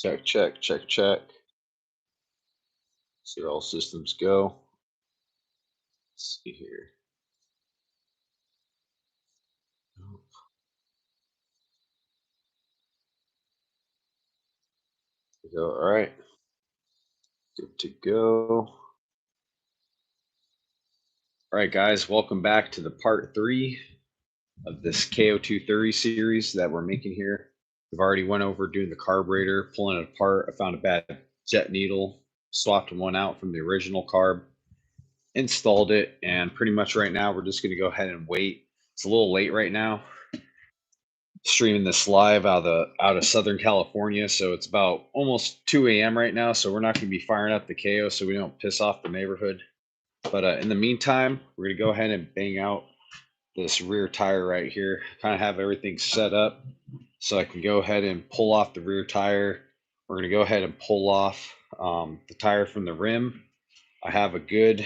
Check, check, check, check. See all systems go. Let's see here. Oh, go. All right. Good to go. All right, guys. Welcome back to the part 3 of this Kayo 230 series that we're making here. We've already went over doing the carburetor, pulling it apart. I found a bad jet needle, swapped one out from the original carb, installed it, and pretty much right now we're just going to go ahead and wait. It's a little late right now, streaming this live out of Southern California, so it's about almost 2 a.m. right now. So we're not going to be firing up the Kayo so we don't piss off the neighborhood. But in the meantime, we're going to go ahead and bang out this rear tire right here. Kind of have everything set up so I can go ahead and pull off the rear tire. We're going to go ahead and pull off the tire from the rim. I have a good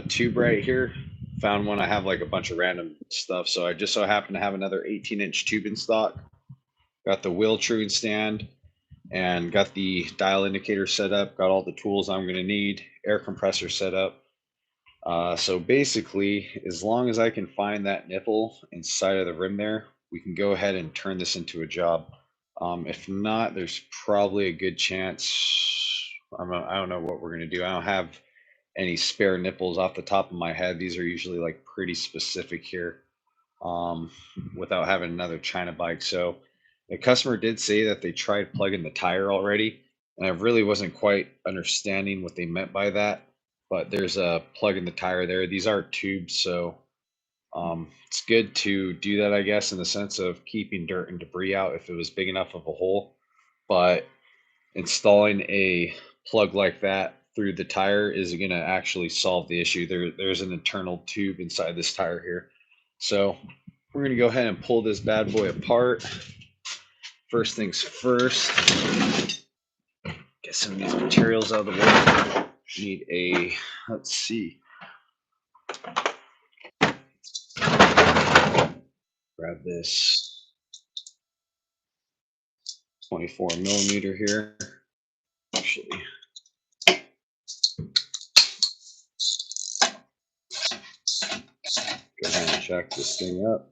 tube right here. Found one. I have like a bunch of random stuff, so I just so happen to have another 18-inch tube in stock. Got the wheel truing stand and got the dial indicator set up. Got all the tools I'm going to need. Air compressor set up. So basically, as long as I can find that nipple inside of the rim there, we can go ahead and turn this into a job. If not, there's probably a good chance. I don't know what we're going to do. I don't have any spare nipples off the top of my head. These are usually like pretty specific here, without having another China bike. So the customer did say that they tried plugging the tire already, and I really wasn't quite understanding what they meant by that. But there's a plug in the tire there. These are tubes, so it's good to do that, I guess, in the sense of keeping dirt and debris out if it was big enough of a hole. But installing a plug like that through the tire is going to actually solve the issue. There's an internal tube inside this tire here. So we're going to go ahead and pull this bad boy apart. First things first, get some of these materials out of the way. Need a, let's see, grab this 24 millimeter here. Actually, go ahead and jack this thing up.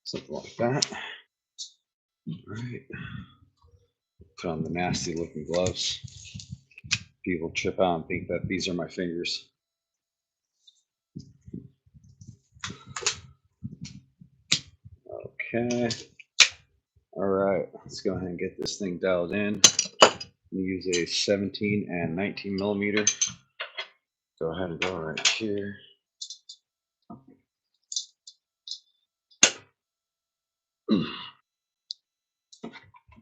Something like that. All right. Put on the nasty looking gloves. People trip out and think that these are my fingers. Okay. All right. Let's go ahead and get this thing dialed in. Use a 17 and 19 millimeter. Go ahead and go right here.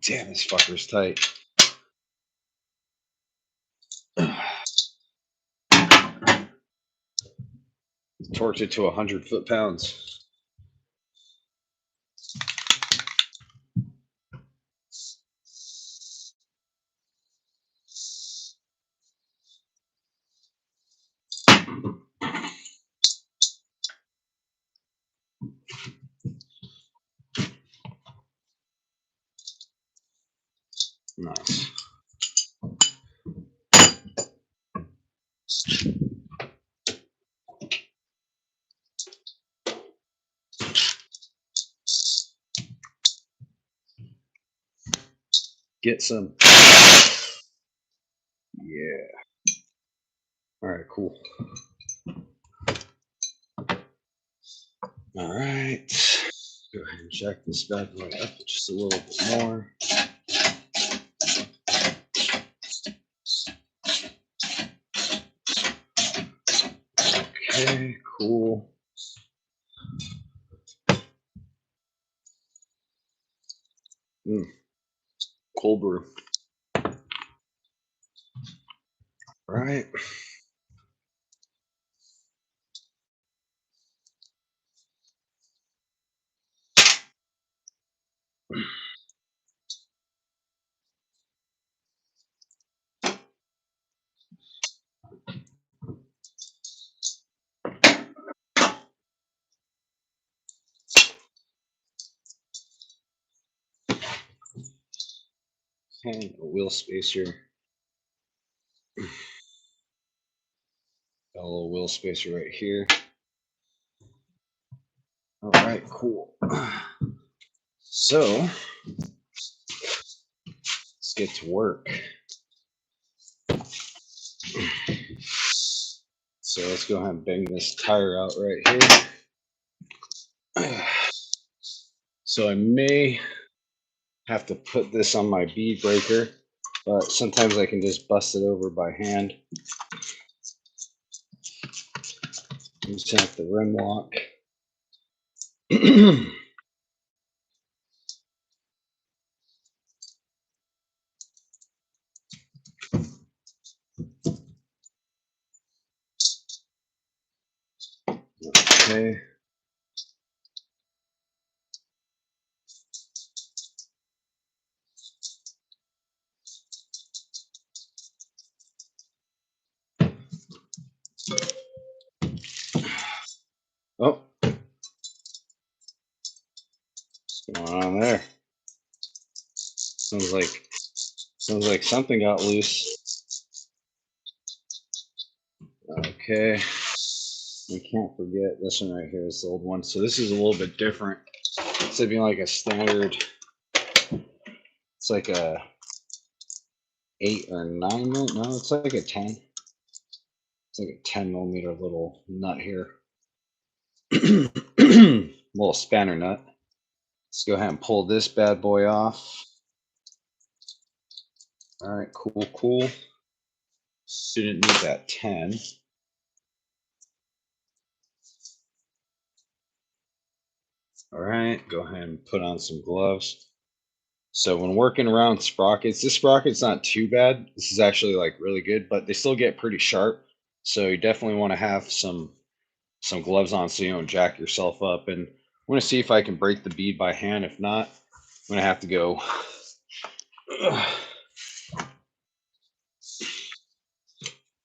Damn, this fucker's tight. Torqued it to 100 foot-pounds. Nice. Get some. Yeah. All right, cool. All right. Go ahead and jack this bad boy up just a little bit more. Okay, cool. Cold brew. All right. Okay, a wheel spacer. Got a little wheel spacer right here. All right, cool. So let's get to work. So let's go ahead and bang this tire out right here. So I may have to put this on my bead breaker, but sometimes I can just bust it over by hand. Just have the rim lock. Okay. Oh, what's going on there? Sounds like something got loose. Okay. We can't forget this one right here is the old one. So this is a little bit different. Instead of being like a standard, it's like a 8 or 9 mil. No, it's like a 10. It's like a 10 millimeter little nut here. Little spanner nut. Let's go ahead and pull this bad boy off. All right, cool. Didn't need that 10. All right, go ahead and put on some gloves. So when working around sprockets, this sprocket's not too bad. This is actually like really good, but they still get pretty sharp. So you definitely want to have some gloves on so you don't jack yourself up. And I'm going to see if I can break the bead by hand. If not, I'm going to have to go.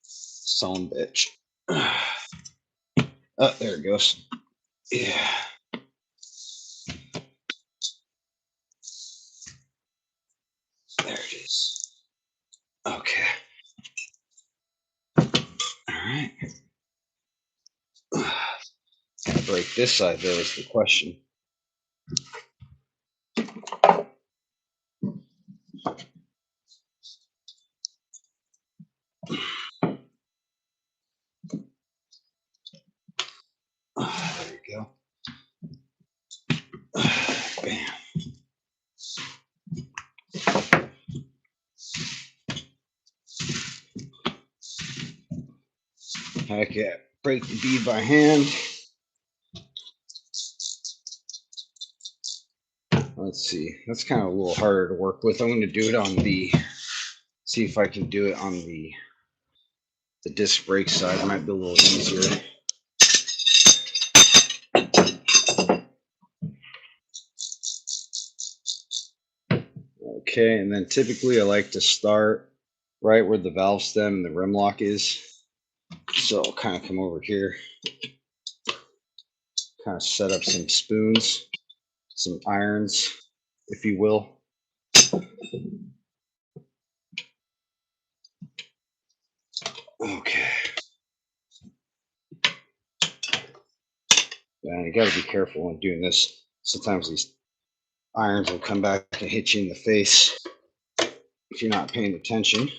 Son bitch. Oh, there it goes. Yeah. There it is. Okay. All right. Can I break this side though is the question. There you go. Bam. Okay, break the bead by hand. Let's see. That's kind of a little harder to work with. I'm going to do it on see if I can do it on the disc brake side. It might be a little easier. Okay, and then typically I like to start right where the valve stem and the rim lock is. So I'll kind of come over here, kind of set up some spoons, some irons, if you will. Okay. And you got to be careful when doing this. Sometimes these irons will come back and hit you in the face if you're not paying attention.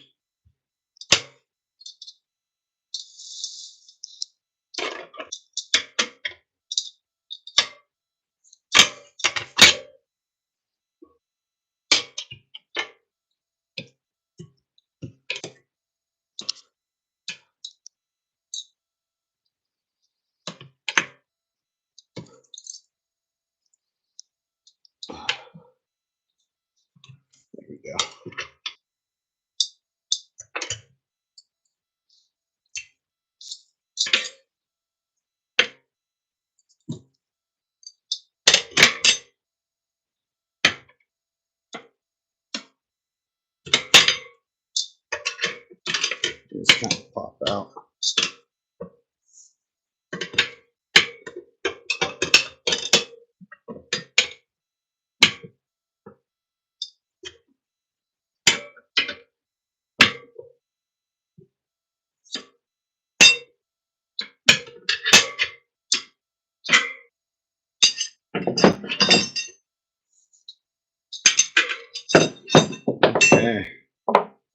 There we go. Just kind of pop out.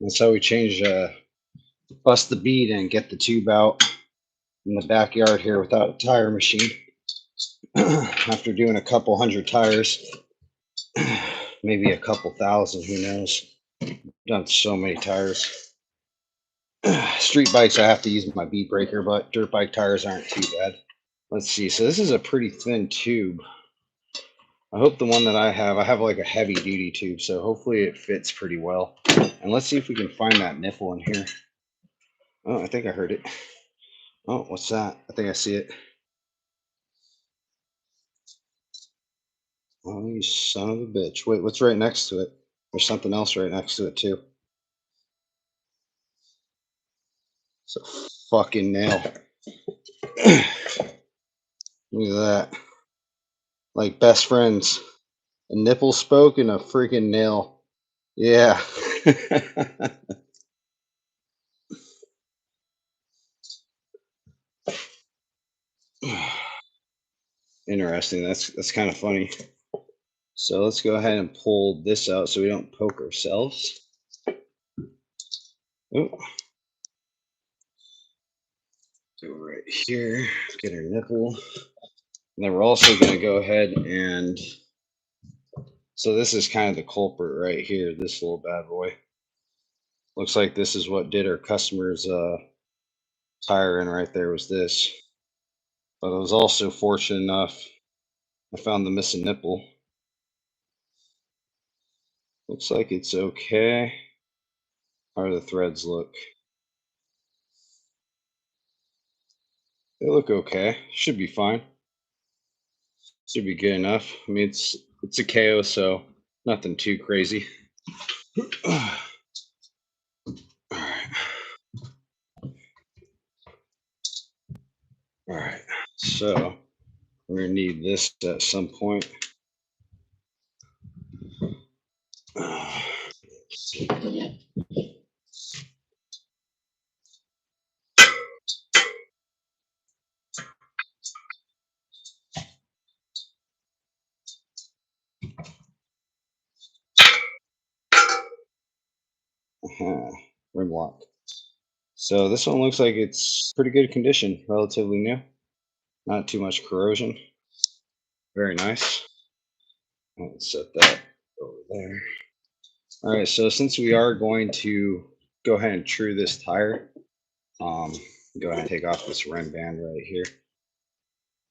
That's how we change, bust the bead and get the tube out in the backyard here without a tire machine. After doing a couple hundred tires, maybe a couple thousand, who knows. Done so many tires. Street bikes, I have to use my bead breaker, but dirt bike tires aren't too bad. Let's see. So this is a pretty thin tube. I hope the one that I have like a heavy duty tube, so hopefully it fits pretty well. And let's see if we can find that nipple in here. Oh, I think I heard it. Oh, what's that? I think I see it. Oh, you son of a bitch. Wait, what's right next to it? There's something else right next to it too. It's a fucking nail. Look at that. Like best friends. A nipple spoke and a freaking nail. Yeah. Interesting. That's kind of funny. So let's go ahead and pull this out so we don't poke ourselves. Oh. Go right here. Get our nipple. And then we're also going to go ahead and, so this is kind of the culprit right here, this little bad boy. Looks like this is what did our customer's tire in right there, was this. But I was also fortunate enough, I found the missing nipple. Looks like it's okay. How do the threads look? They look okay. Should be fine. Should be good enough. I mean, it's a Kayo, so nothing too crazy. All right. All right. So we're gonna need this at some point. Rim lock. So this one looks like it's pretty good condition, relatively new. Not too much corrosion. Very nice. Let's set that over there. All right, so since we are going to go ahead and true this tire, go ahead and take off this rim band right here.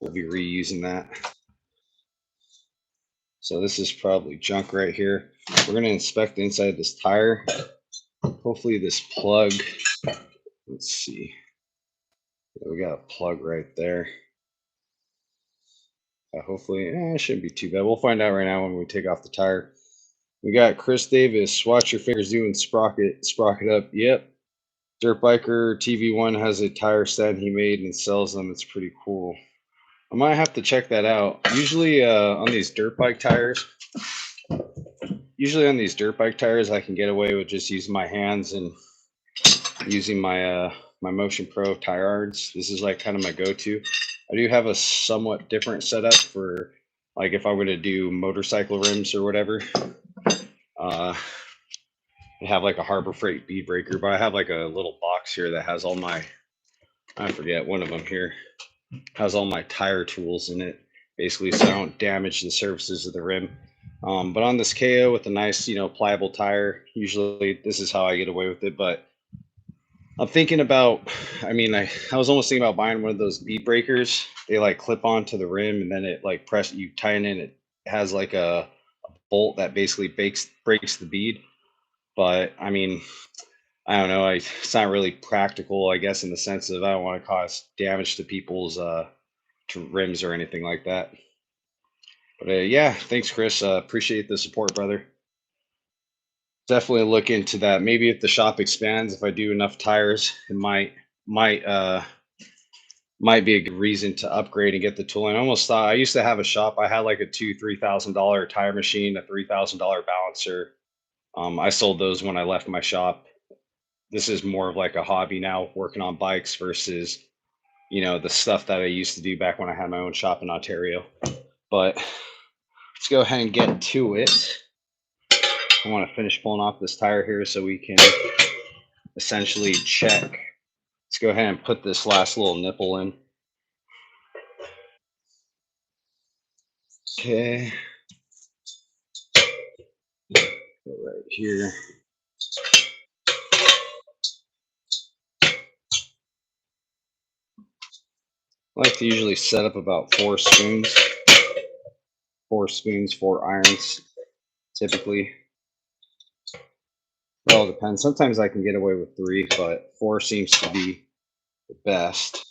We'll be reusing that. So this is probably junk right here. We're going to inspect the inside of this tire. Hopefully this plug, let's see. We got a plug right there. Hopefully, it shouldn't be too bad. We'll find out right now when we take off the tire. We got Chris Davis. Watch your fingers doing sprocket up. Yep. Dirt Biker TV1 has a tire stand he made and sells them. It's pretty cool. I might have to check that out. Usually on these dirt bike tires, I can get away with just using my hands and using my my Motion Pro tire irons. This is like kind of my go-to. I do have a somewhat different setup for like if I were to do motorcycle rims or whatever. I have like a Harbor Freight bead breaker, but I have like a little box here that has all my, I forget, one of them here has all my tire tools in it, basically, so I don't damage the surfaces of the rim. But on this Kayo with a nice, pliable tire, usually this is how I get away with it. But I'm thinking about, I was almost thinking about buying one of those bead breakers. They like clip onto the rim and then it like you tighten it. It has like a bolt that basically breaks the bead. But I don't know. It's not really practical, I guess, in the sense of I don't want to cause damage to people's rims or anything like that. But yeah, thanks, Chris. Appreciate the support, brother. Definitely look into that. Maybe if the shop expands, if I do enough tires, it might be a good reason to upgrade and get the tooling. I almost thought I used to have a shop. I had like a $2,000-$3,000 tire machine, a $3,000 balancer. I sold those when I left my shop. This is more of like a hobby now, working on bikes versus, the stuff that I used to do back when I had my own shop in Ontario. But let's go ahead and get to it. I want to finish pulling off this tire here so we can essentially check. Let's go ahead and put this last little nipple in. Okay. Go right here. I like to usually set up about 4 spoons. 4 spoons, 4 irons, typically. It all depends. Sometimes I can get away with 3, but 4 seems to be the best.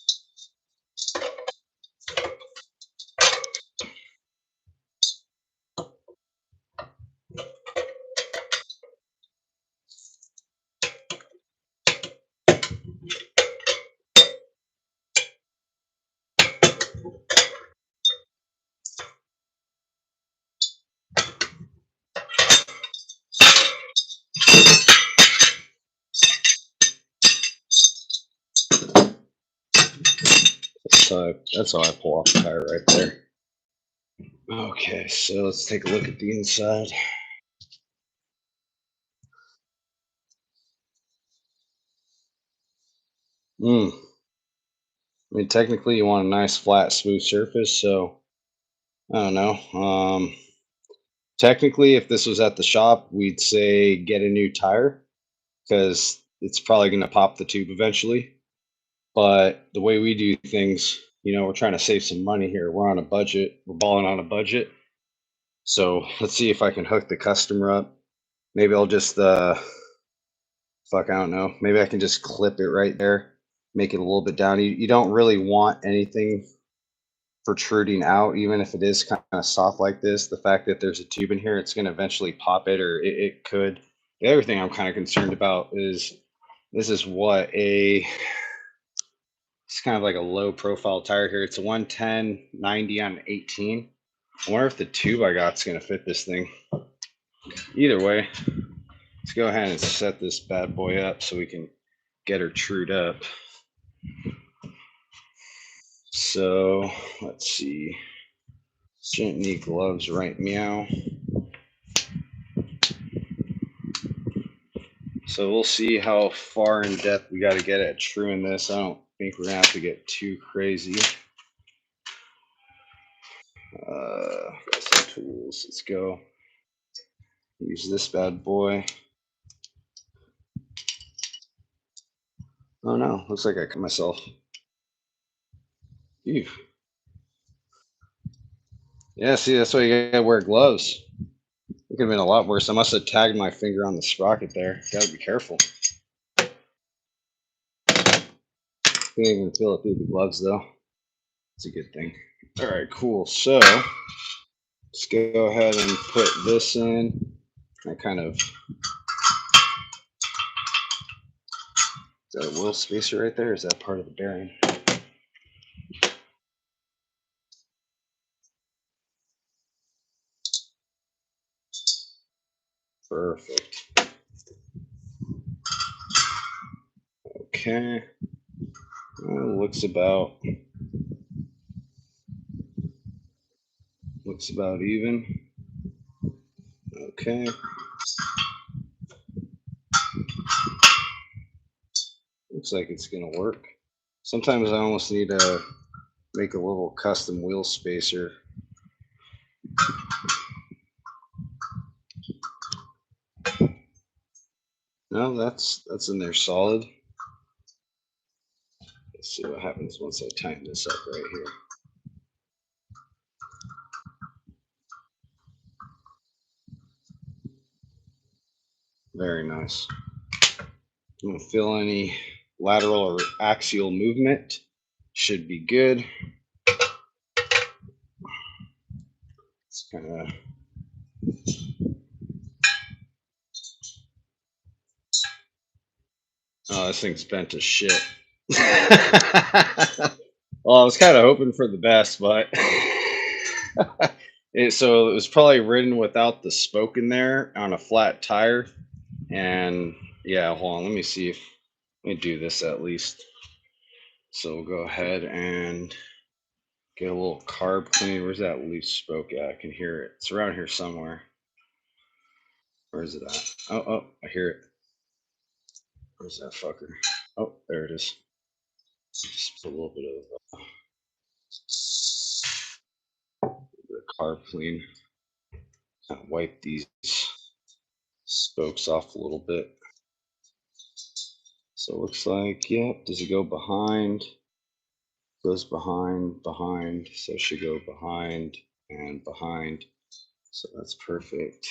That's how I pull off the tire right there. Okay, so let's take a look at the inside. I mean, technically, you want a nice, flat, smooth surface. So I don't know. Technically, if this was at the shop, we'd say get a new tire because it's probably going to pop the tube eventually. But the way we do things, we're trying to save some money here. We're on a budget. We're balling on a budget. So let's see if I can hook the customer up. Maybe I'll just fuck, I don't know. Maybe I can just clip it right there, make it a little bit down. You don't really want anything protruding out, even if it is kind of soft like this. The fact that there's a tube in here, it's going to eventually pop it, or it could. The other thing I'm kind of concerned about is this is what it's kind of like a low profile tire here. It's a 110/90 on 18. I wonder if the tube I got is going to fit this thing. Either way, let's go ahead and set this bad boy up so we can get her trued up. So let's see. Shouldn't need gloves, right? Meow. So we'll see how far in depth we got to get at truing this. I don't think we're gonna have to get too crazy. Got some tools. Let's go. Use this bad boy. Oh no, looks like I cut myself. Ew. Yeah, see, that's why you gotta wear gloves. It could have been a lot worse. I must have tagged my finger on the sprocket there. Gotta be careful. Can't even feel it through the gloves though. It's a good thing. All right, cool. So let's go ahead and put this in. I kind of, is that a wheel spacer right there? Or is that part of the bearing? Perfect. Okay. Looks about even. Okay. Looks like it's gonna work. Sometimes I almost need to make a little custom wheel spacer. No, that's in there solid. Let's see what happens once I tighten this up right here. Very nice. Don't feel any lateral or axial movement. Should be good. It's kind of, oh, this thing's bent as shit. Well, I was kind of hoping for the best, but so it was probably ridden without the spoke in there on a flat tire. And yeah, hold on, let me see if, let me do this at least. So we'll go ahead and get a little carb clean. Where's that loose spoke at? I can hear it. It's around here somewhere. Where is it at? Oh, I hear it. Where's that fucker? Oh, there it is. Just put a little bit of carb clean. Kind of wipe these spokes off a little bit. So it looks like, yep. Does it go behind? Goes behind, behind. So it should go behind and behind. So that's perfect.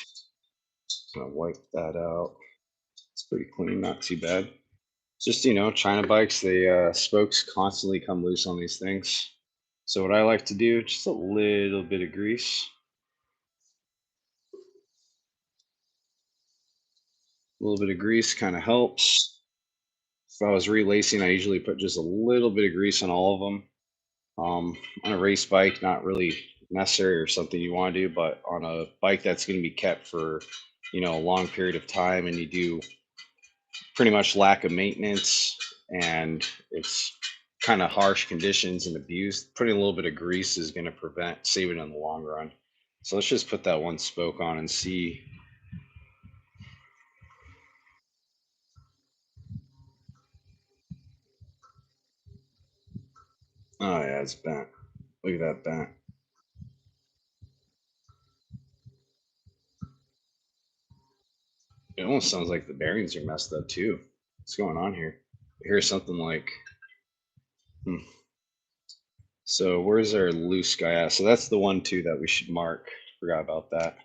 Gonna wipe that out. It's pretty clean, not too bad. Just, China bikes, the spokes constantly come loose on these things. So what I like to do, just a little bit of grease. A little bit of grease kind of helps. If I was relacing, I usually put just a little bit of grease on all of them. On a race bike, not really necessary or something you want to do, but on a bike that's going to be kept for, a long period of time, and you do pretty much lack of maintenance, and it's kind of harsh conditions and abused, putting a little bit of grease is going to save it in the long run. So let's just put that one spoke on and see. Oh yeah, it's bent. Look at that bent. It almost sounds like the bearings are messed up too. What's going on here? I hear something like, hmm. So where's our loose guy at? So that's the one too that we should mark. Forgot about that.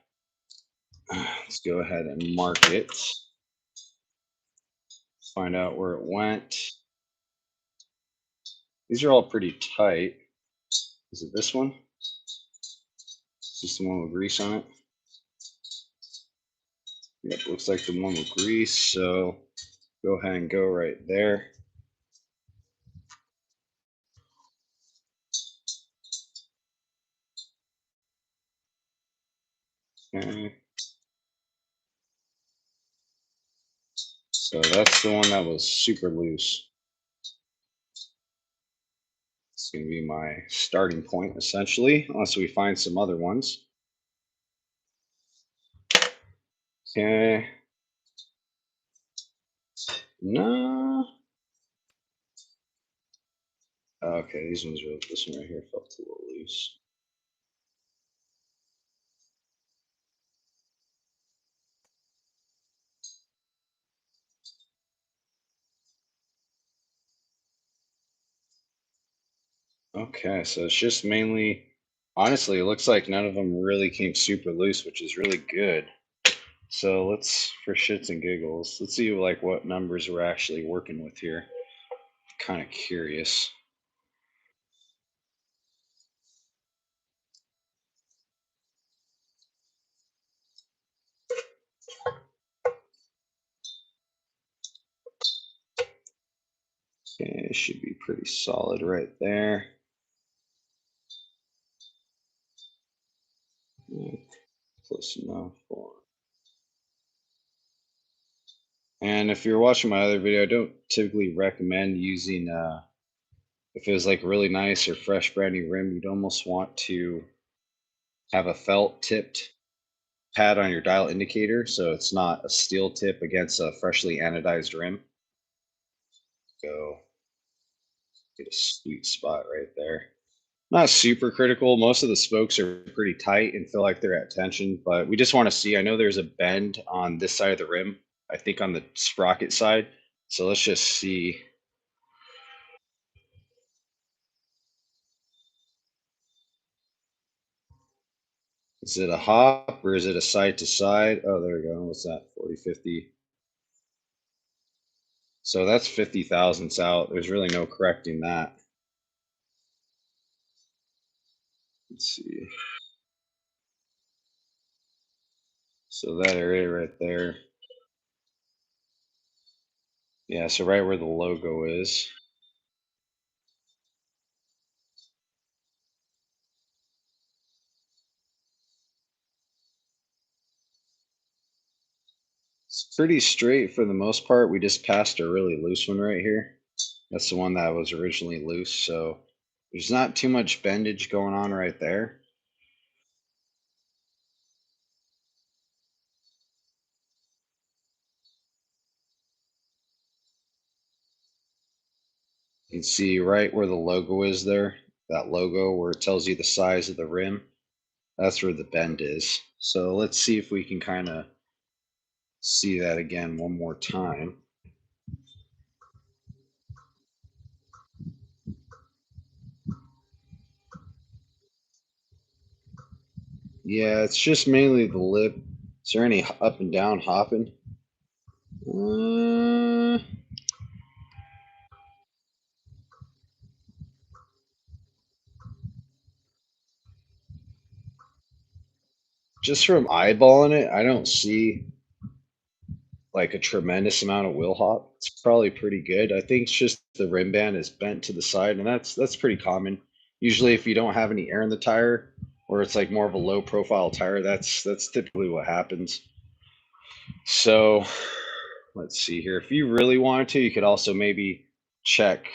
Let's go ahead and mark it. Find out where it went. These are all pretty tight. Is it this one? Is this the one with grease on it? Yep, looks like the one with grease. So go ahead and go right there. Okay. So that's the one that was super loose. It's going to be my starting point essentially, unless we find some other ones. Okay. No. Okay, these ones are, this one right here felt a little loose. Okay, so it's just mainly, honestly, it looks like none of them really came super loose, which is really good. So let's, for shits and giggles, let's see like what numbers we're actually working with here. Kind of curious. Okay, it should be pretty solid right there. Yeah, close enough. And if you're watching my other video, I don't typically recommend using, if it was like really nice or fresh brand new rim, you'd almost want to have a felt tipped pad on your dial indicator, so it's not a steel tip against a freshly anodized rim. Go get a sweet spot right there. Not super critical. Most of the spokes are pretty tight and feel like they're at tension, but we just want to see. I know there's a bend on this side of the rim, I think on the sprocket side. So let's just see. Is it a hop or is it a side to side? Oh, there we go. What's that? 40, 50. So that's 50 thousandths out. There's really no correcting that. Let's see. So that area right there. Yeah, so right where the logo is. It's pretty straight for the most part. We just passed a really loose one right here. That's the one that was originally loose. So there's not too much bendage going on right there. can see right where the logo is there, that logo where it tells you the size of the rim, that's where the bend is. So let's see if we can kind of see that again one more time. Yeah, it's just mainly the lip. Is there any up and down hopping? Uh, just from eyeballing it, I don't see like a tremendous amount of wheel hop. It's probably pretty good. I think it's just the rim band is bent to the side, and that's pretty common. Usually, if you don't have any air in the tire, or it's like more of a low profile tire, that's typically what happens. So let's see here. If you really wanted to, you could also maybe check.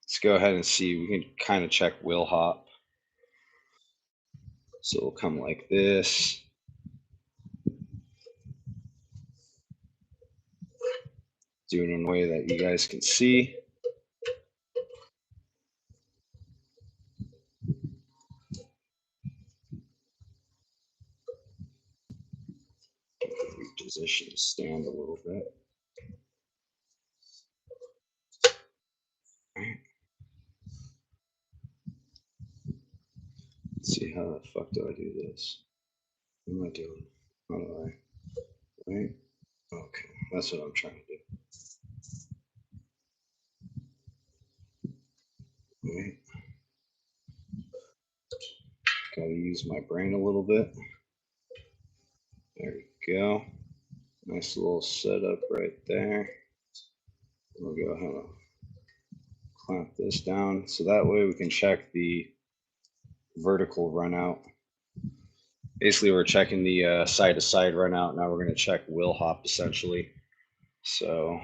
Let's go ahead and see. We can kind of check wheel hop. So it'll come like this. Do it in a way that you guys can see. Reposition the stand a little bit. Let's see, how the fuck do I do this? What am I doing? How do I? Right? Okay, that's what I'm trying to do. Right? Gotta use my brain a little bit. There we go. Nice little setup right there. We'll go ahead and clamp this down so that way we can check the vertical run out. Basically, we're checking the side to side run out. Now we're going to check wheel hop essentially. So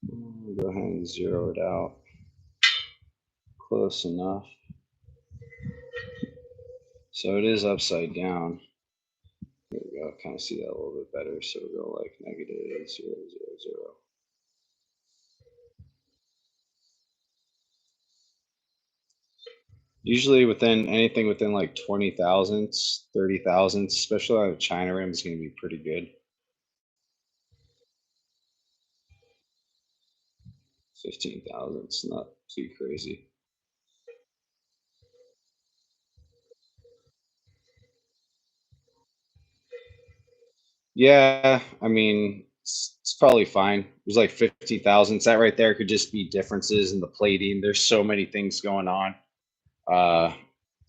we'll go ahead and zero it out. Close enough. So it is upside down. There we go. Kind of see that a little bit better. So we'll go like -0, 0, 0. Usually within anything within like 20 thousandths, 30 thousandths, especially on a China rim, is going to be pretty good. 15 thousandths, not too crazy. Yeah, I mean, it's probably fine. There's like 50 thousandths. That right there could just be differences in the plating. There's so many things going on. Uh,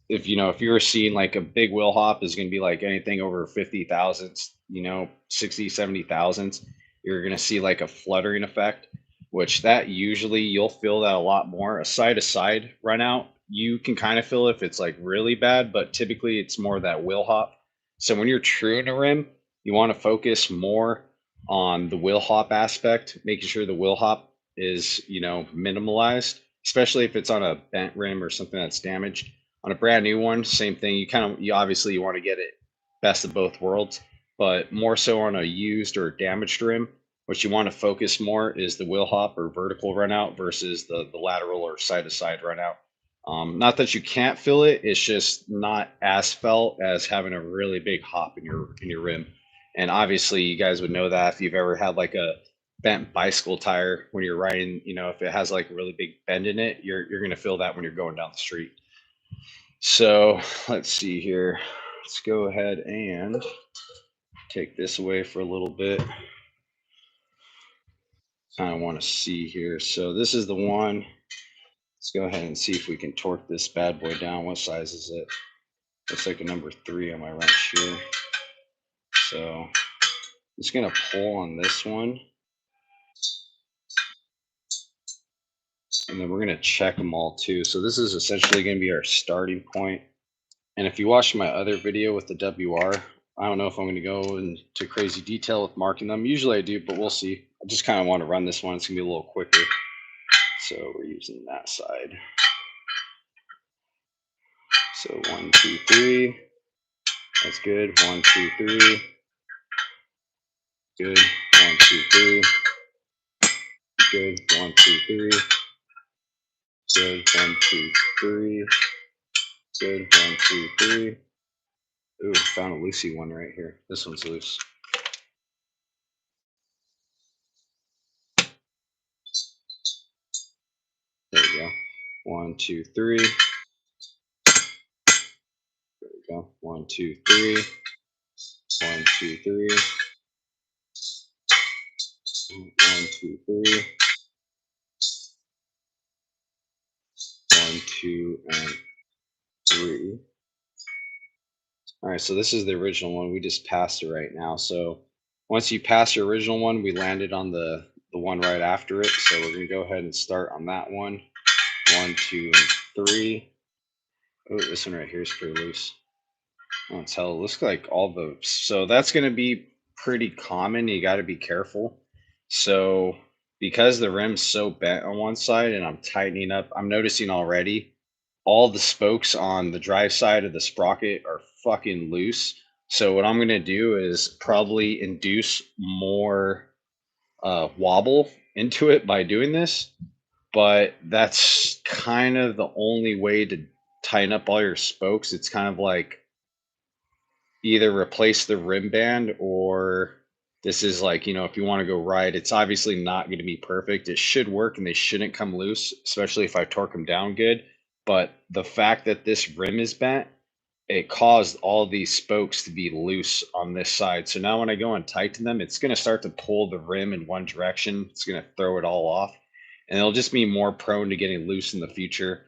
if you know, if you're seeing like a big wheel hop is going to be like anything over 50 thousandths, 60, 70 thousandths, you're going to see like a fluttering effect, which that usually you'll feel that a lot more. A side to side run out, you can kind of feel if it's like really bad, but typically it's more that wheel hop. So when you're true in a rim, you want to focus more on the wheel hop aspect, making sure the wheel hop is, minimalized, especially if it's on a bent rim or something that's damaged. On a brand new one, same thing. You obviously you want to get it best of both worlds, but more so on a used or damaged rim. What you want to focus more is the wheel hop or vertical run out versus the lateral or side to side run out. Not that you can't feel it; it's just not as felt as having a really big hop in your rim. And obviously, you guys would know that if you've ever had like a bent bicycle tire when you're riding, if it has like a really big bend in it, you're gonna feel that when you're going down the street. So let's see here. Let's go ahead and take this away for a little bit. Kind of want to see here. So this is the one. Let's go ahead and see if we can torque this bad boy down. What size is it? Looks like a number 3 on my wrench here. So I'm just gonna pull on this one. And then we're gonna check them all too. So this is essentially gonna be our starting point. And if you watch my other video with the WR, I don't know if I'm going to go into crazy detail with marking them. Usually I do, but we'll see. I just kind of want to run this one. It's going to be a little quicker. So we're using that side. So 1, 2, 3. That's good. 1, 2, 3. Good. 1, 2, 3. Good. 1, 2, 3. Good. 1, 2, 3. Good. 1, 2, 3. Ooh, found a loosey one right here. This one's loose. There we go. 1, 2, 3. There we go. 1, 2, 3. 1, 2, 3. 1, 2, 3. 1, 2, and 3. All right, so this is the original one. We just passed it right now. So once you pass your original one, we landed on the one right after it. So we're gonna go ahead and start on that one. 1, 2, and 3. Oh, this one right here is pretty loose. Oh, it's hell. It looks like all the, so that's gonna be pretty common. You got to be careful. So because the rim's so bent on one side and I'm tightening up, I'm noticing already all the spokes on the drive side of the sprocket are fucking loose. So what I'm gonna do is probably induce more wobble into it by doing this. But that's kind of the only way to tighten up all your spokes. It's kind of like either replace the rim band, or this is like, if you want to go right, it's obviously not going to be perfect. It should work and they shouldn't come loose, especially if I torque them down good. But the fact that this rim is bent, it caused all these spokes to be loose on this side. So now when I go and tighten them, it's going to start to pull the rim in one direction. It's going to throw it all off, and it'll just be more prone to getting loose in the future.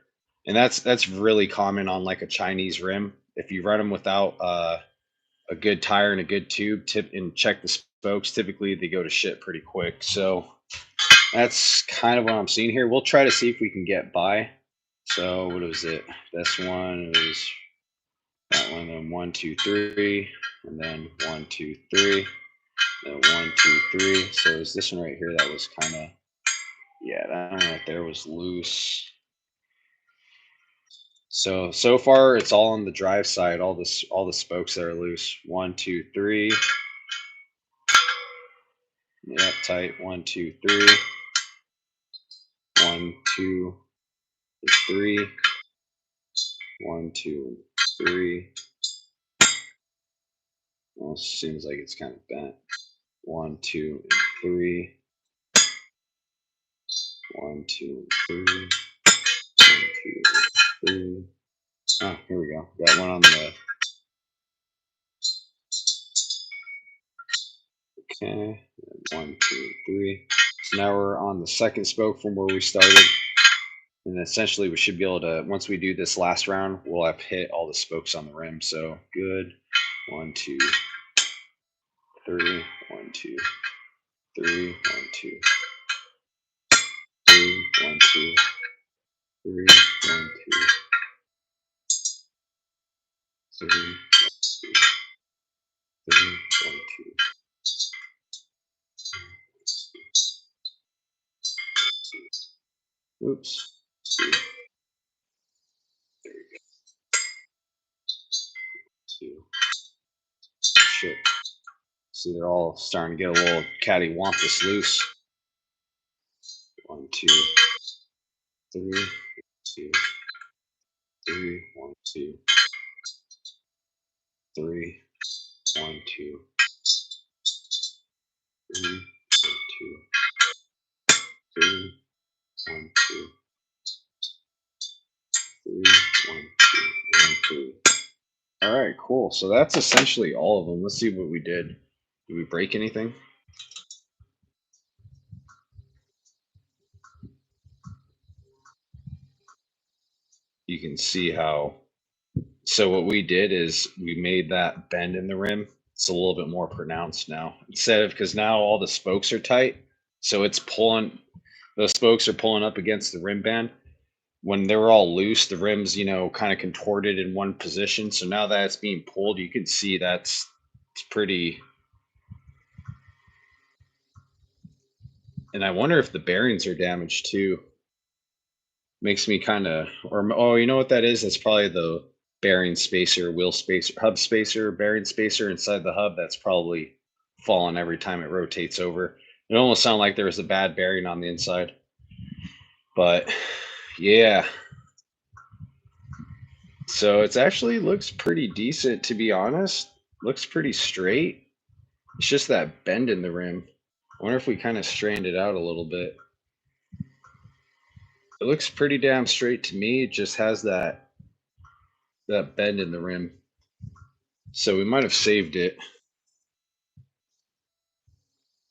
And that's really common on like a Chinese rim. If you run them without a good tire and a good tube, tip and check the spokes, typically they go to shit pretty quick. So that's kind of what I'm seeing here. We'll try to see if we can get by. So what was it? This one was that one, then 1, 2, 3, and then 1, 2, 3, then 1, 2, 3. So it was this one right here that was kind of, yeah, that one right there was loose. So far it's all on the drive side. All the spokes that are loose. 1, 2, 3. Yep, tight. 1, 2, 3. 1, 2, 3. 1, 2, 3. Almost seems like it's kind of bent. 1, 2, 3. 1, 2, 3. 1, 2, 3. Oh, here we go. Got one on the. Okay. 1, 2, 3. So now we're on the second spoke from where we started. And essentially we should be able to, once we do this last round, we'll have hit all the spokes on the rim. So good. 1, 2, 3. 1, 2, 3. 1, 2, 3. 1, 2, 3. 1, 2, 3. 3. 1, 2. Oops. Two. Shit. See, they're all starting to get a little cattywampus loose. 1, 2, 3. 2, 3. 1, 2, 3. 1, 2, 3. 1, 2, 3. 1, 2, 3. 1, 2, 1, 3. All right, cool. So that's essentially all of them. Let's see what we did. Did we break anything? You can see how. So what we did is we made that bend in the rim. It's a little bit more pronounced now. Instead of, because now all the spokes are tight, so it's pulling. Those spokes are pulling up against the rim band. When they were all loose, the rims, kind of contorted in one position. So now that it's being pulled, you can see it's pretty. And I wonder if the bearings are damaged too. Makes me kind of, or oh, you know what that is? That's probably the bearing spacer, wheel spacer, hub spacer, bearing spacer inside the hub. That's probably falling every time it rotates over. It almost sounded like there was a bad bearing on the inside. But yeah. So it's actually looks pretty decent, to be honest. Looks pretty straight. It's just that bend in the rim. I wonder if we kind of straightened it out a little bit. It looks pretty damn straight to me. It just has that bend in the rim. So we might have saved it.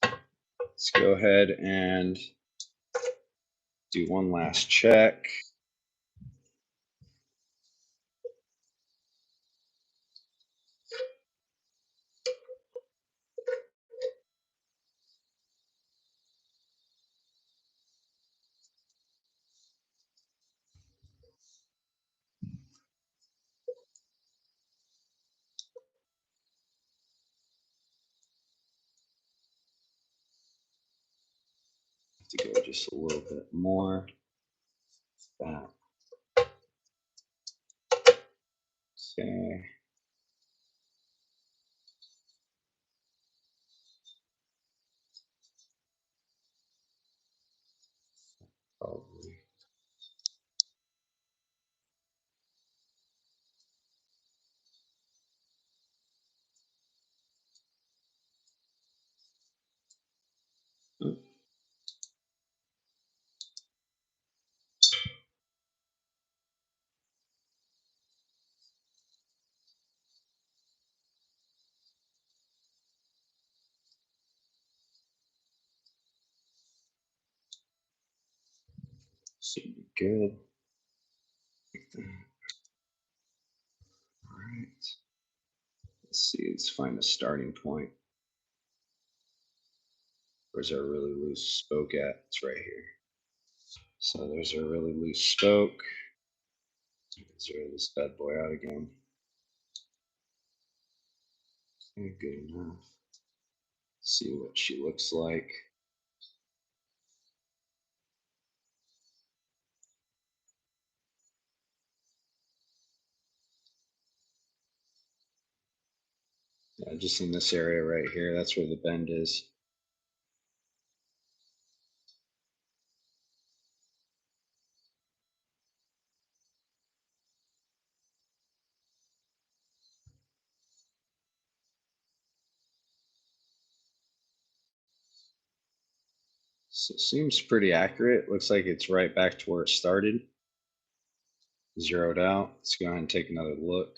Let's go ahead and do one last check. To go just a little bit more. That. Okay. Probably. Should be good. All right. Let's see. Let's find a starting point. Where's our really loose spoke at? It's right here. So there's our really loose spoke. Zero this bad boy out again. Okay, good enough. See what she looks like. Yeah, just in this area right here. That's where the bend is. So it seems pretty accurate. Looks like it's right back to where it started. Zeroed out. Let's go ahead and take another look.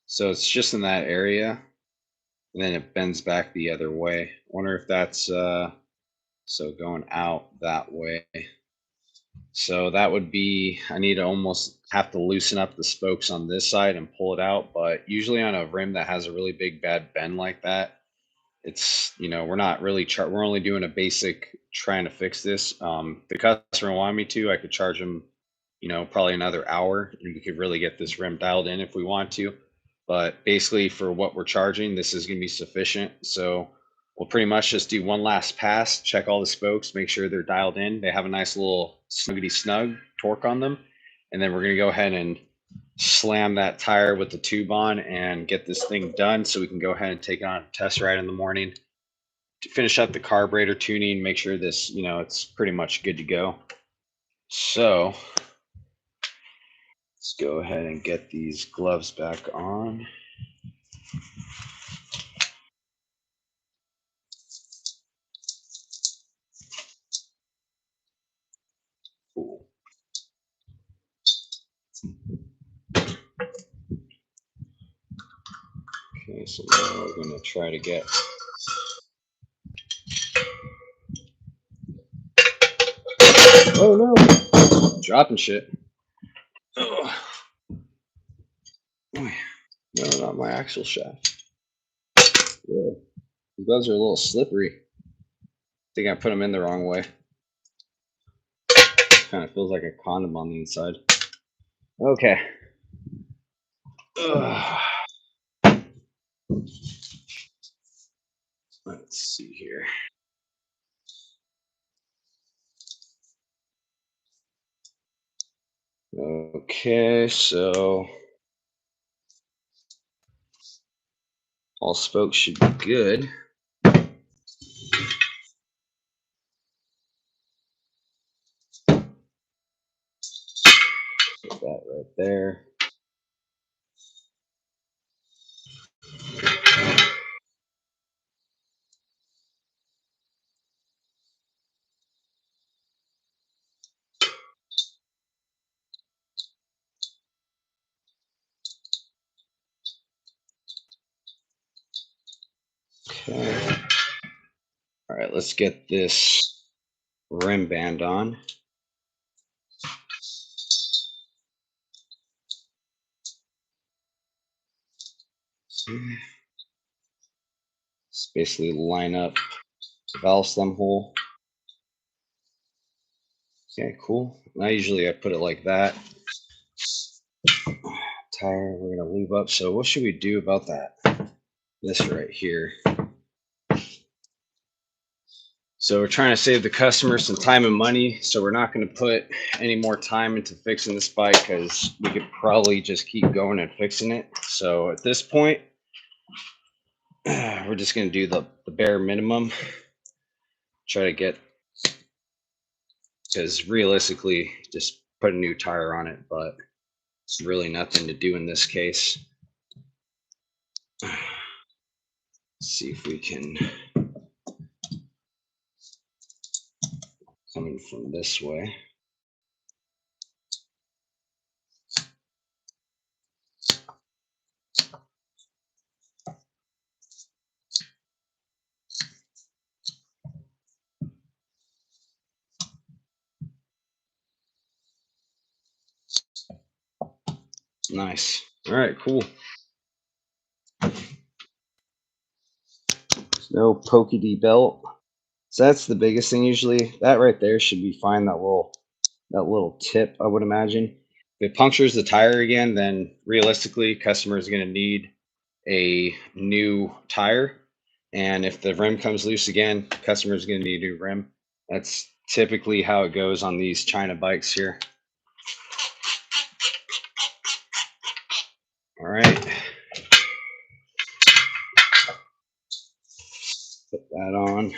So it's just in that area, and then it bends back the other way. Wonder if that's so going out that way. So that would be, I need to almost have to loosen up the spokes on this side and pull it out. But usually on a rim that has a really big bad bend like that, it's, we're not really, we're only doing a basic trying to fix this. The customer wanted me to, I could charge them, probably another hour and we could really get this rim dialed in if we want to. But basically for what we're charging, this is going to be sufficient. So we'll pretty much just do one last pass, check all the spokes, make sure they're dialed in. They have a nice little snuggety snug torque on them. And then we're going to go ahead and slam that tire with the tube on and get this thing done so we can go ahead and take it on a test ride in the morning to finish up the carburetor tuning, make sure this, it's pretty much good to go. So let's go ahead and get these gloves back on. Cool. Okay, so now we're going to try to get oh no, dropping shit. Oh. No, not my axle shaft. Yeah. The gloves are a little slippery. I think I put them in the wrong way. Kind of feels like a condom on the inside. Okay. Ugh. Let's see here. Okay, so all spokes should be good. Put that right there. Okay. All right, let's get this rim band on. Let's basically line up the valve stem hole. Okay, cool. Now usually I put it like that. Tire, we're gonna lube up. So what should we do about that? This right here. So we're trying to save the customer some time and money. So we're not going to put any more time into fixing this bike because we could probably just keep going and fixing it. So at this point, we're just going to do the bare minimum. Try to get, because realistically, just put a new tire on it, but it's really nothing to do in this case. Let's see if we can come in from this way. Nice. All right, cool. There's no pokey D belt. So that's the biggest thing usually. That right there should be fine, that little tip, I would imagine. If it punctures the tire again, then realistically, customer is going to need a new tire. And if the rim comes loose again, customer is going to need a new rim. That's typically how it goes on these China bikes here. All right. Put that on.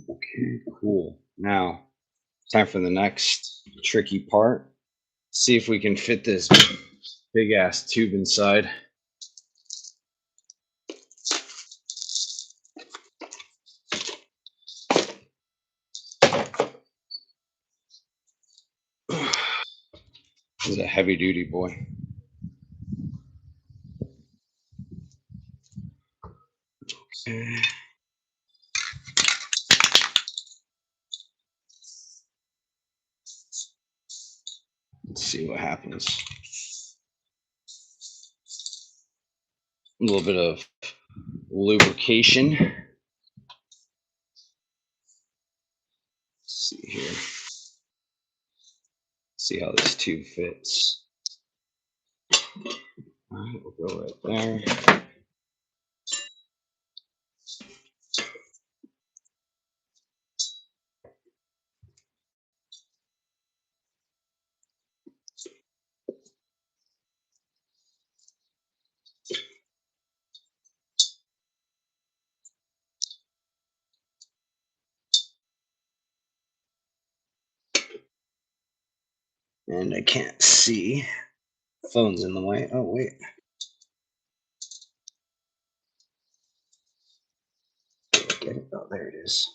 Okay, cool. Now, time for the next tricky part. See if we can fit this big ass tube inside. This is a heavy duty boy. Okay. Let's see what happens. A little bit of lubrication. Let's see here. See how this tube fits. All right, we'll go right there. And I can't see. Phone's in the way. Oh, wait. Get it. Oh, there it is.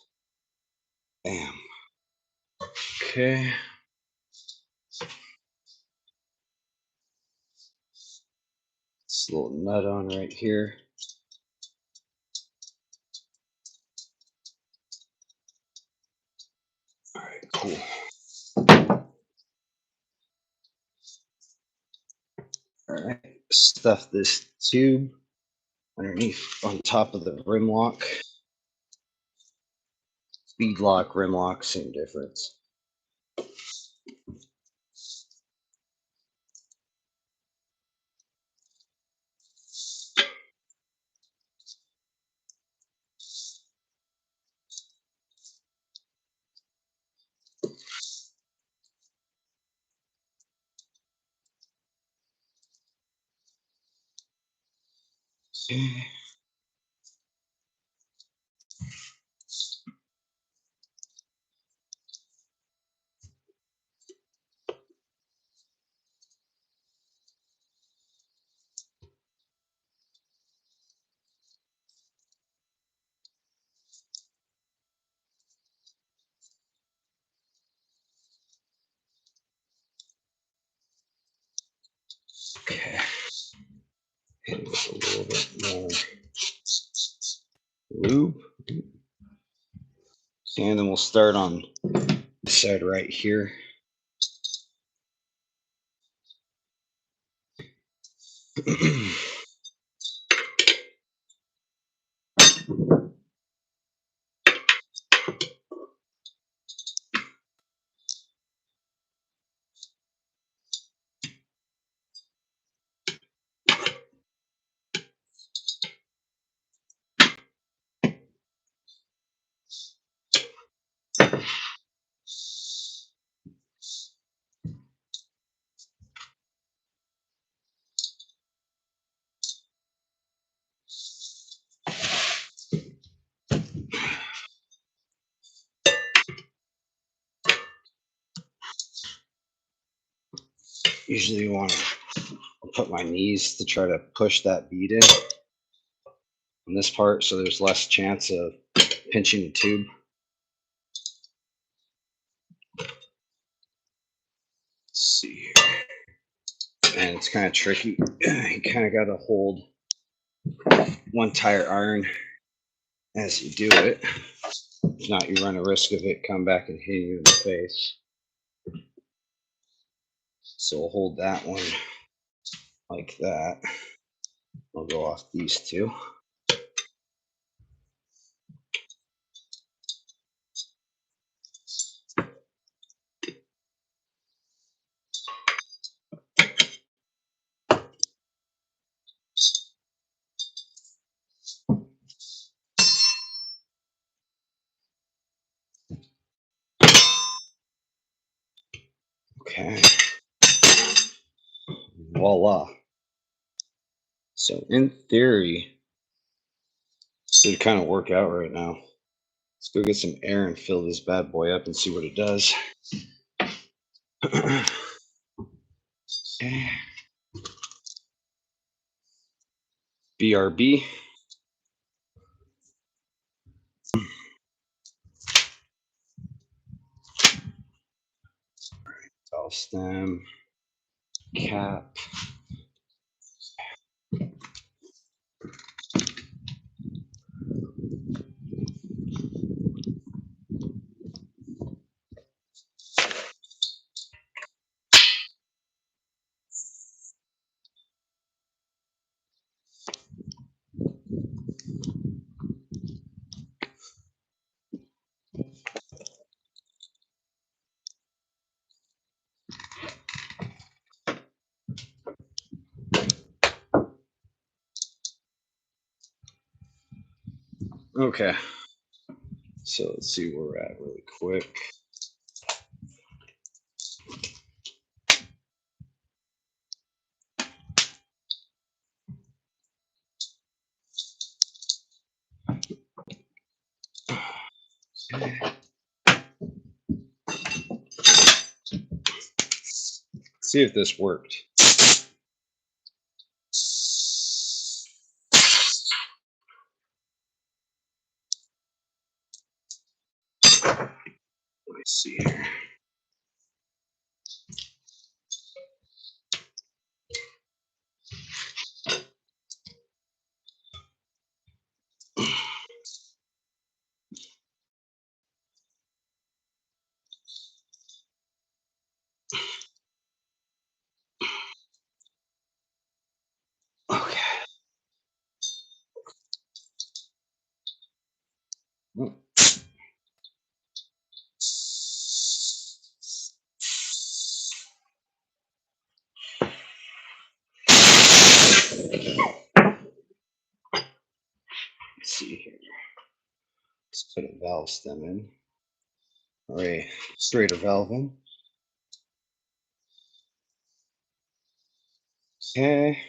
Bam. Okay. This little nut on right here. All right, cool. All right, stuff this tube underneath on top of the rim lock. Bead lock, rim lock, same difference. Okay. Okay. Hit it with a little bit more lube. And then we'll start on this side right here. Usually you want to put my knees to try to push that bead in on this part so there's less chance of pinching the tube. Let's see here. And it's kind of tricky. You kind of got to hold one tire iron as you do it. If not, you run a risk of it come back and hitting you in the face. So we'll hold that one like that. I'll go off these two. Okay. Voila. So in theory, this should kind of work out right now. Let's go get some air and fill this bad boy up and see what it does. Okay. BRB. All stem. Cap. Okay. So let's see where we're at really quick. See if this worked. Let's see here. Put a valve stem in, or a straighter valve in. Okay.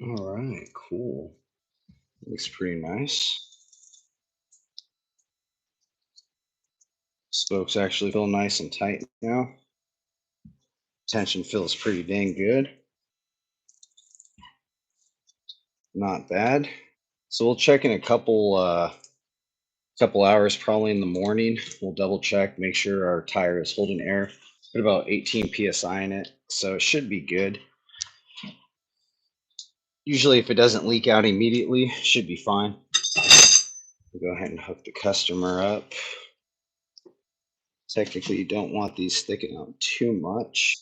All right, cool. Looks pretty nice. Spokes actually feel nice and tight now. Tension feels pretty dang good. Not bad. So we'll check in a couple hours, probably in the morning. We'll double check, make sure our tire is holding air. Put about 18 psi in it, so it should be good. Usually, if it doesn't leak out immediately, it should be fine. We'll go ahead and hook the customer up. Technically, you don't want these sticking out too much.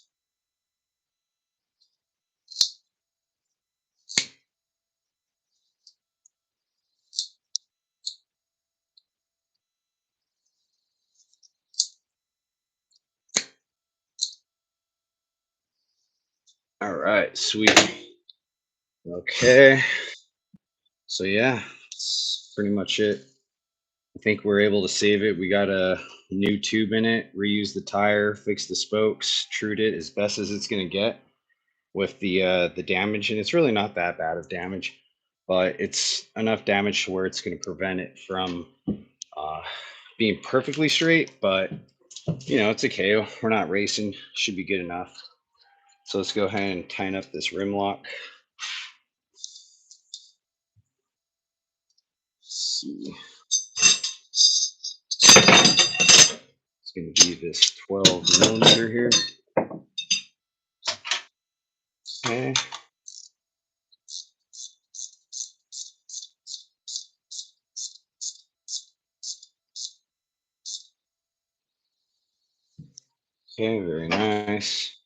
All right, sweet. Okay. So yeah, that's pretty much it. I think we're able to save it. We got a new tube in it, reuse the tire, fix the spokes, trued it as best as it's gonna get with the damage, and it's really not that bad of damage, but it's enough damage to where it's gonna prevent it from being perfectly straight. But it's a Kayo. We're not racing. Should be good enough. So let's go ahead and tighten up this rim lock. Let's see. It's going to be this 12 millimeter here. Okay. Okay, very nice.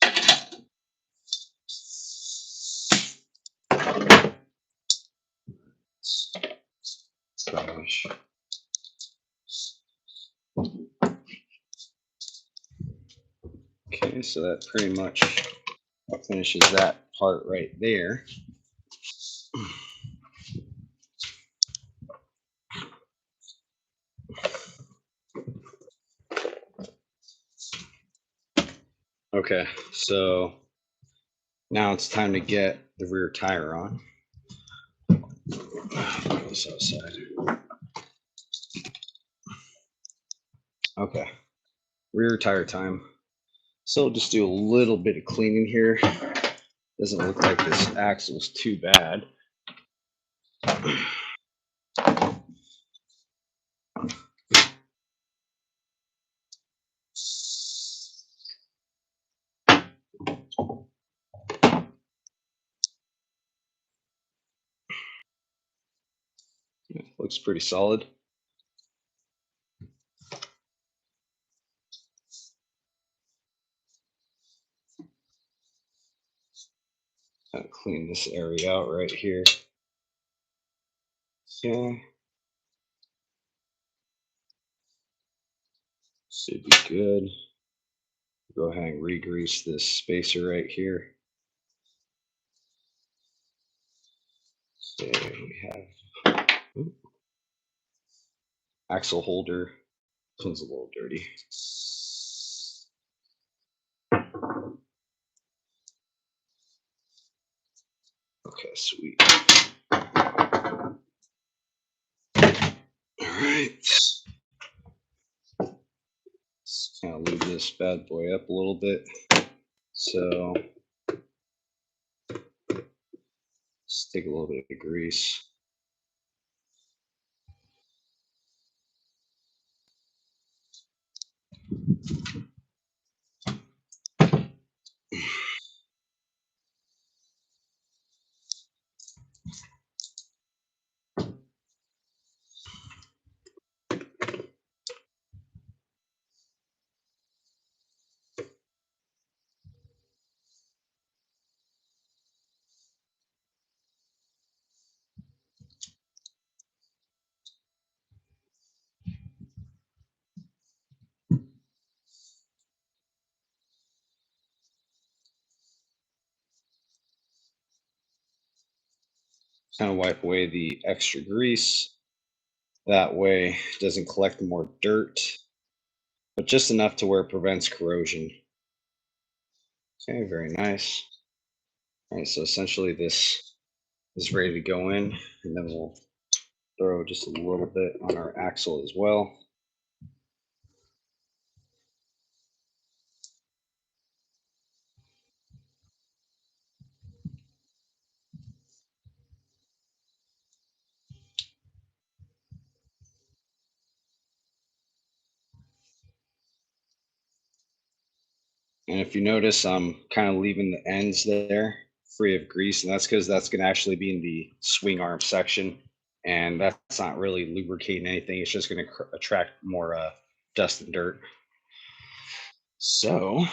Gosh. Okay, so that pretty much finishes that part right there. Okay, so now it's time to get the rear tire on. Put this outside. Okay, rear tire time. So just do a little bit of cleaning here. Doesn't look like this axle's too bad. Looks pretty solid. Kind of clean this area out right here. Okay. Should be good. Go ahead and re-grease this spacer right here. So we have axle holder. This one's a little dirty. Okay, sweet. All right. bad boy up a little bit. So let's take a little bit of grease. Kind of wipe away the extra grease. That way it doesn't collect more dirt, but just enough to where it prevents corrosion. Okay, very nice. All right, so essentially this is ready to go in, and then we'll throw just a little bit on our axle as well. And if you notice, I'm kind of leaving the ends there free of grease, and that's because that's going to actually be in the swing arm section, and that's not really lubricating anything. It's just going to attract more dust and dirt. So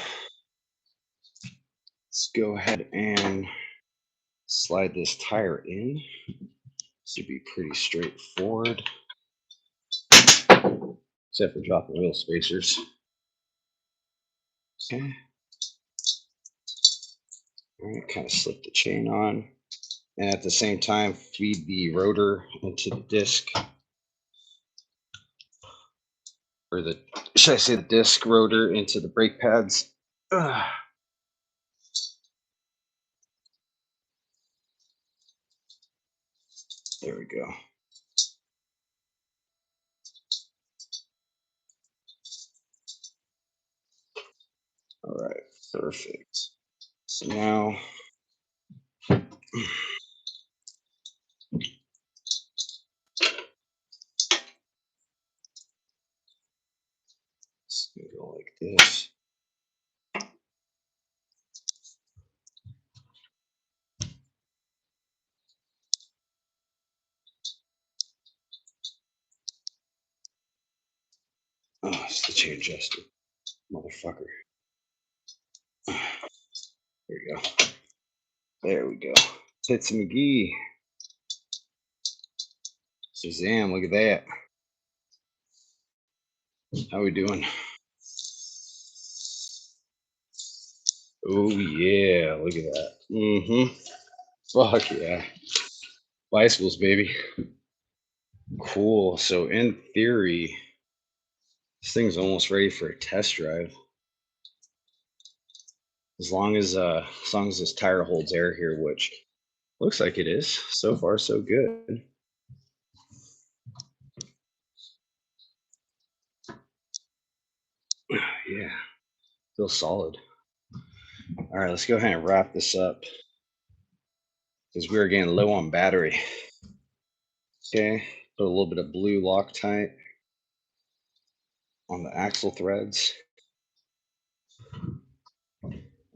let's go ahead and slide this tire in. This should be pretty straightforward, except for dropping wheel spacers. Okay. All right, kind of slip the chain on, and at the same time feed the rotor into the disc, or the, should I say, the disc rotor into the brake pads. Ugh. There we go. All right, perfect. So now it's gonna go like this. Oh, it's the chain adjuster, motherfucker. There we go. There we go. Tits McGee. Shazam, look at that. How we doing? Oh yeah, look at that. Mm-hmm. Fuck yeah. Bicycles, baby. Cool. So in theory, this thing's almost ready for a test drive. As long as this tire holds air here, which looks like it is. So far, so good. Yeah, feels solid. All right, let's go ahead and wrap this up because we are getting low on battery. Okay, put a little bit of blue Loctite on the axle threads.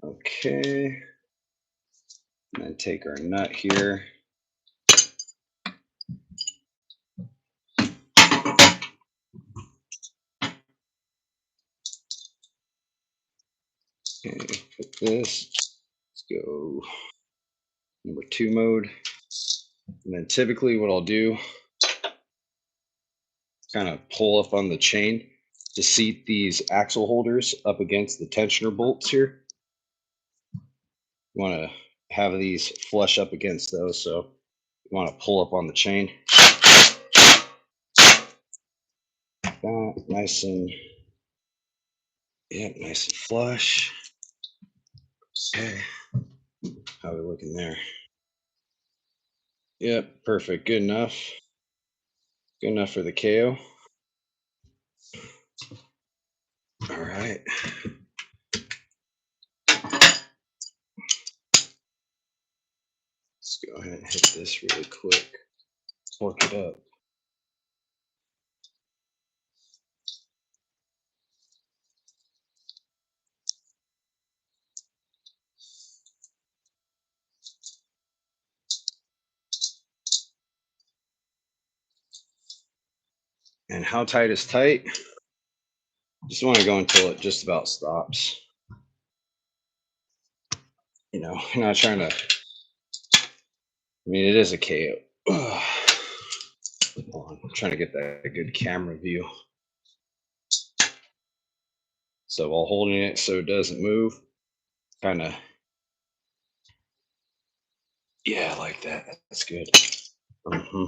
Okay, and then take our nut here. Okay, put this. Let's go number 2 mode. And then typically what I'll do, kind of pull up on the chain to seat these axle holders up against the tensioner bolts here. You want to have these flush up against those, so you want to pull up on the chain. That nice and, yep, nice and flush. Okay, how are we looking there? Yep, perfect, good enough. Good enough for the Kayo. All right. Let's go ahead and hit this really quick. Torque it up. And how tight is tight? Just want to go until it just about stops. You know, you're not trying to. I mean, it is a KO. Hold on, I'm trying to get that good camera view. So while holding it so it doesn't move, kind of. Yeah, like that. That's good. Mm-hmm.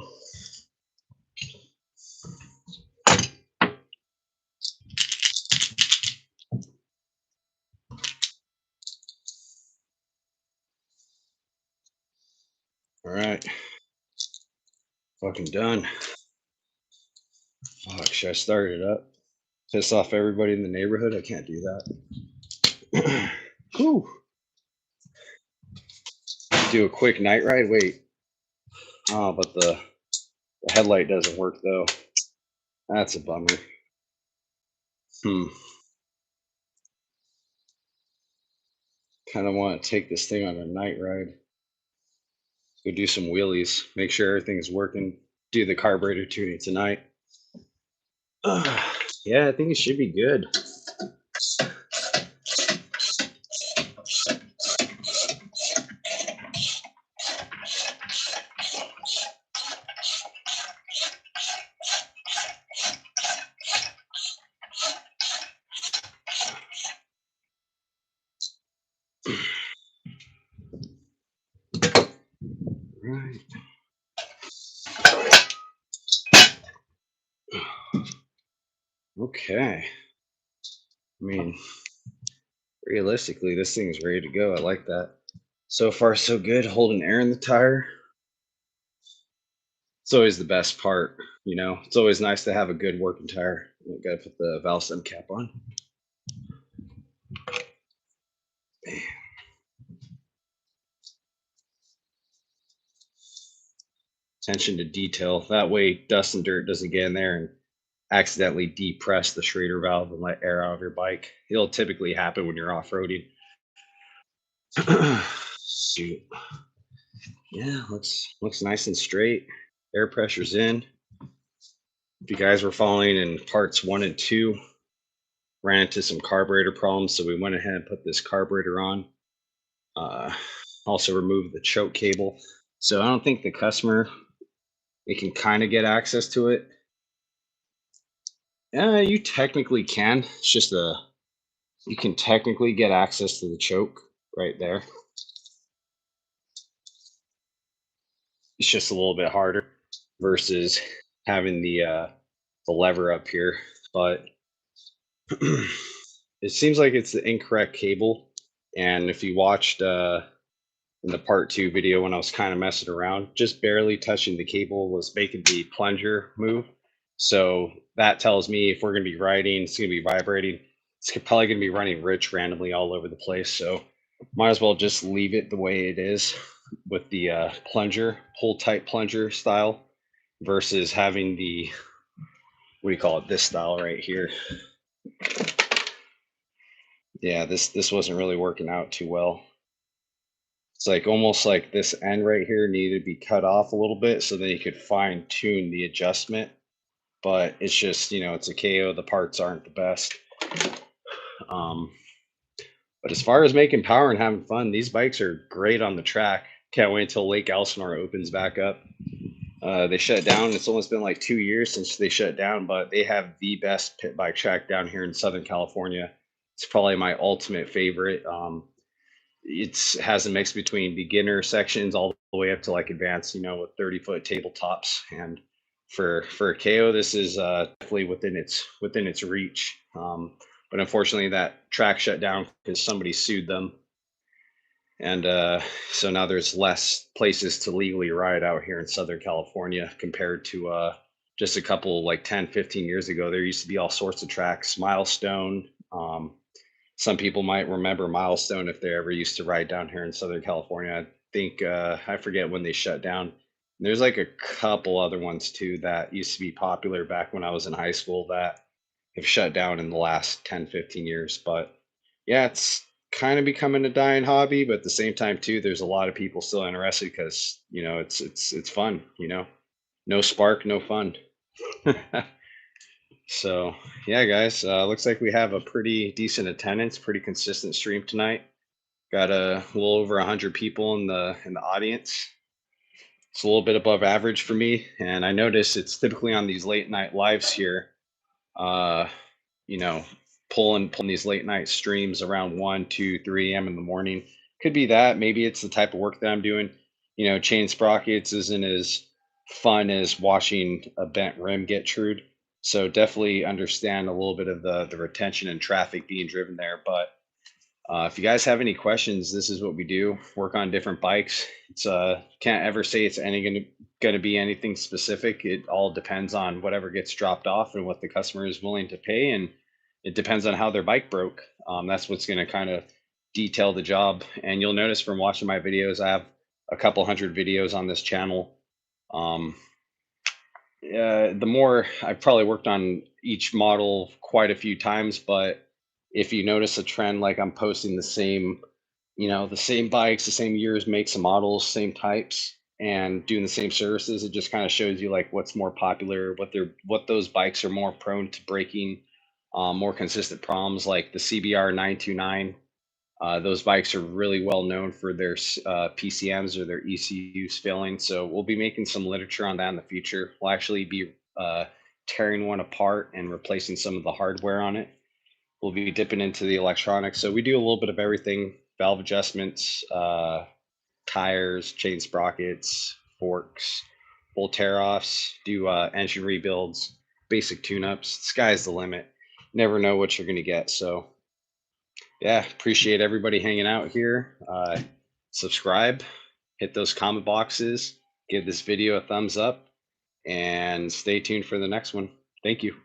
All right. Fucking done. Fuck, should I start it up? Piss off everybody in the neighborhood? I can't do that. Whew. Do a quick night ride? Wait. Oh, but the headlight doesn't work though. That's a bummer. Kind of want to take this thing on a night ride. Go do some wheelies. Make sure everything's working. Do the carburetor tuning tonight. Yeah, I think it should be good. Right. Okay. I mean, realistically, this thing's ready to go. I like that. So far, so good. Holding air in the tire. It's always the best part, you know. It's always nice to have a good working tire. You gotta put the valve stem cap on. Attention to detail. That way, dust and dirt doesn't get in there and accidentally depress the Schrader valve and let air out of your bike. It'll typically happen when you're off-roading. Shoot. Yeah, looks nice and straight. Air pressure's in. If you guys were following in parts 1 and 2, ran into some carburetor problems, so we went ahead and put this carburetor on. Also removed the choke cable. So I don't think the customer, they can kind of get access to it. Yeah, you technically can. It's just you can technically get access to the choke right there. It's just a little bit harder versus having the lever up here. But it seems like it's the incorrect cable. And if you watched in the part 2 video when I was kind of messing around, just barely touching the cable was making the plunger move. So that tells me if we're going to be riding, it's going to be vibrating. It's probably going to be running rich randomly all over the place. So might as well just leave it the way it is with the plunger, pull type plunger style versus having the, what do you call it, this style right here. Yeah, this wasn't really working out too well. It's like almost like this end right here needed to be cut off a little bit so then you could fine tune the adjustment. But it's just, you know, it's a KO. The parts aren't the best. But as far as making power and having fun, these bikes are great on the track. Can't wait until Lake Elsinore opens back up. They shut down. It's almost been like 2 years since they shut down, but they have the best pit bike track down here in Southern California. It's probably my ultimate favorite. It has a mix between beginner sections all the way up to like advanced, you know, with 30-foot tabletops. And for a KO, this is definitely within its reach. But unfortunately, that track shut down because somebody sued them. And so now there's less places to legally ride out here in Southern California compared to just a couple like 10, 15 years ago. There used to be all sorts of tracks, Milestone, Some people might remember Milestone if they ever used to ride down here in Southern California. I think I forget when they shut down. There's like a couple other ones too that used to be popular back when I was in high school that have shut down in the last 10, 15 years. But yeah, it's kind of becoming a dying hobby, but at the same time too, there's a lot of people still interested because, you know, it's fun, you know. No spark, no fun. So yeah, guys, looks like we have a pretty decent attendance, pretty consistent stream tonight. Got a little over 100 people in the audience. It's a little bit above average for me, and I notice it's typically on these late night lives here. Uh, you know, pulling these late night streams around 1, 2, 3 a.m. in the morning. Could be that. Maybe it's the type of work that I'm doing. You know, chain sprockets isn't as fun as watching a bent rim get trued. So definitely understand a little bit of the retention and traffic being driven there. But if you guys have any questions, this is what we do. Work on different bikes. It's can't ever say it's gonna be anything specific. It all depends on whatever gets dropped off and what the customer is willing to pay, and it depends on how their bike broke. That's what's gonna kind of detail the job. And you'll notice from watching my videos, I have a couple hundred videos on this channel. Um, the more I've probably worked on each model quite a few times, but if you notice a trend, like I'm posting the same, you know, the same bikes, the same years, makes and models, same types, and doing the same services, it just kind of shows you like what's more popular, what those bikes are more prone to breaking, more consistent problems, like the CBR 929. Those bikes are really well known for their PCMs or their ECUs failing. So we'll be making some literature on that in the future. We'll actually be tearing one apart and replacing some of the hardware on it. We'll be dipping into the electronics. So we do a little bit of everything: valve adjustments, tires, chain sprockets, forks, full tear offs, do engine rebuilds, basic tune ups. Sky's the limit. Never know what you're going to get. So yeah, appreciate everybody hanging out here. Subscribe, hit those comment boxes, give this video a thumbs up, and stay tuned for the next one. Thank you.